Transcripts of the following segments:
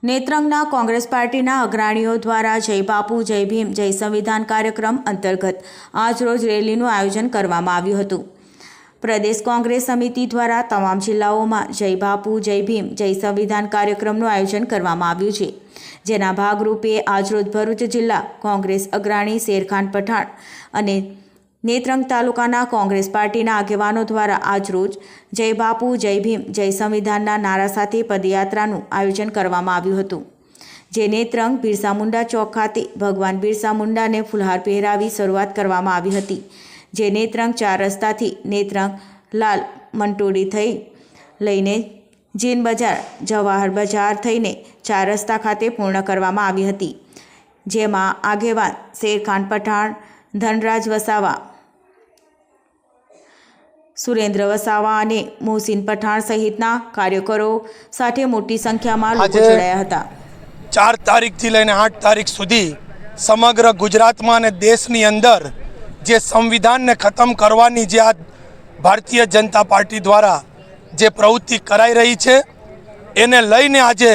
નેત્રંગના કોંગ્રેસ પાર્ટીના અગ્રણીઓ દ્વારા જય બાપુ જય ભીમ જય સંવિધાન કાર્યક્રમ અંતર્ગત આજરોજ રેલીનું આયોજન કરવામાં આવ્યું હતું। પ્રદેશ કોંગ્રેસ સમિતિ દ્વારા તમામ જિલ્લાઓમાં જય બાપુ જય ભીમ જય સંવિધાન કાર્યક્રમનું આયોજન કરવામાં આવ્યું છે, જેના ભાગરૂપે આજરોજ ભરૂચ જિલ્લા કોંગ્રેસ અગ્રણી શેરખાન પઠાણ અને નેત્રંગ તાલુકાના કોંગ્રેસ પાર્ટીના આગેવાનો દ્વારા આજરોજ જય બાપુ જય ભીમ જય સંવિધાનના નારા સાથે પદયાત્રાનું આયોજન કરવામાં આવ્યું હતું, જે નેત્રંગ બિરસા મુંડા ચોક ખાતે ભગવાન બિરસા મુંડાને ફુલહાર પહેરાવી શરૂઆત કરવામાં આવી હતી, જે નેત્રંગ 4 રસ્તાથી નેત્રંગ લાલ મંટોડી થઈ લઈને જીન બજાર જવાહર બજાર થઈને 4 રસ્તા ખાતે પૂર્ણ કરવામાં આવી હતી, જેમાં આગેવાન શેરખાન પઠાણ, ધનરાજ વસાવા, સુરેન્દ્ર વસાવા અને મોહસિન પઠાણ સહિતના કાર્યકરો સાથે મોટી સંખ્યામાં લોકો જોડાયા હતા। 4 તારીખથી લઈને 8 તારીખ સુધી સમગ્ર ગુજરાતમાં અને દેશની અંદર જે સંવિધાનને ખતમ કરવાની જે આ ભારતીય જનતા પાર્ટી દ્વારા જે પ્રવૃત્તિ કરાઈ રહી છે, એને લઈને આજે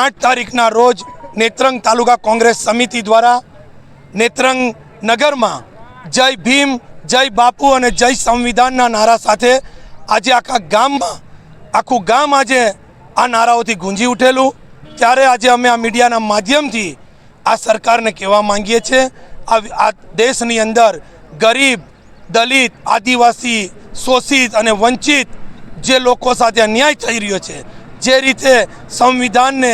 8 તારીખના રોજ નેત્રંગ તાલુકા કોંગ્રેસ સમિતિ દ્વારા નેત્રંગ નગરમાં જય ભીમ જય બાપુ અને જય સંવિધાનના નારા સાથે આજે આખું ગામ આજે આ નારાઓથી ગુંજી ઉઠેલું। ત્યારે આજે અમે આ મીડિયાના માધ્યમથી આ સરકારને કહેવા માંગીએ છીએ, આ દેશની અંદર ગરીબ, દલિત, આદિવાસી, શોષિત અને વંચિત જે લોકો સાથે અન્યાય થઈ રહ્યો છે, જે રીતે સંવિધાનને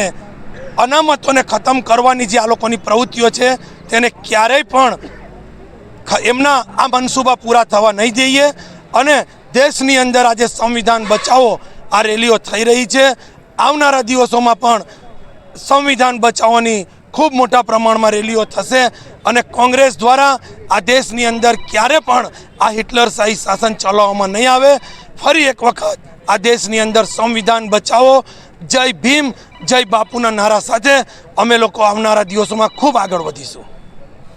અનામતોને ખતમ કરવાની જે આ લોકોની પ્રવૃત્તિઓ છે, તેને ક્યારેય પણ એમના આ મનસૂબા પૂરા થવા નહીં દઈએ અને દેશની અંદર આજે સંવિધાન બચાવો આ રેલીઓ થઈ રહી છે। આવનારા દિવસોમાં પણ સંવિધાન બચાવવાની ખૂબ મોટા પ્રમાણમાં રેલીઓ થશે અને કોંગ્રેસ દ્વારા આ દેશની અંદર ક્યારે પણ આ હિટલરશાહી શાસન ચલાવવામાં નહીં આવે। ફરી એક વખત આ દેશની અંદર સંવિધાન બચાવો, જય ભીમ જય બાપુના નારા સાથે અમે લોકો આવનારા દિવસોમાં ખૂબ આગળ વધીશું।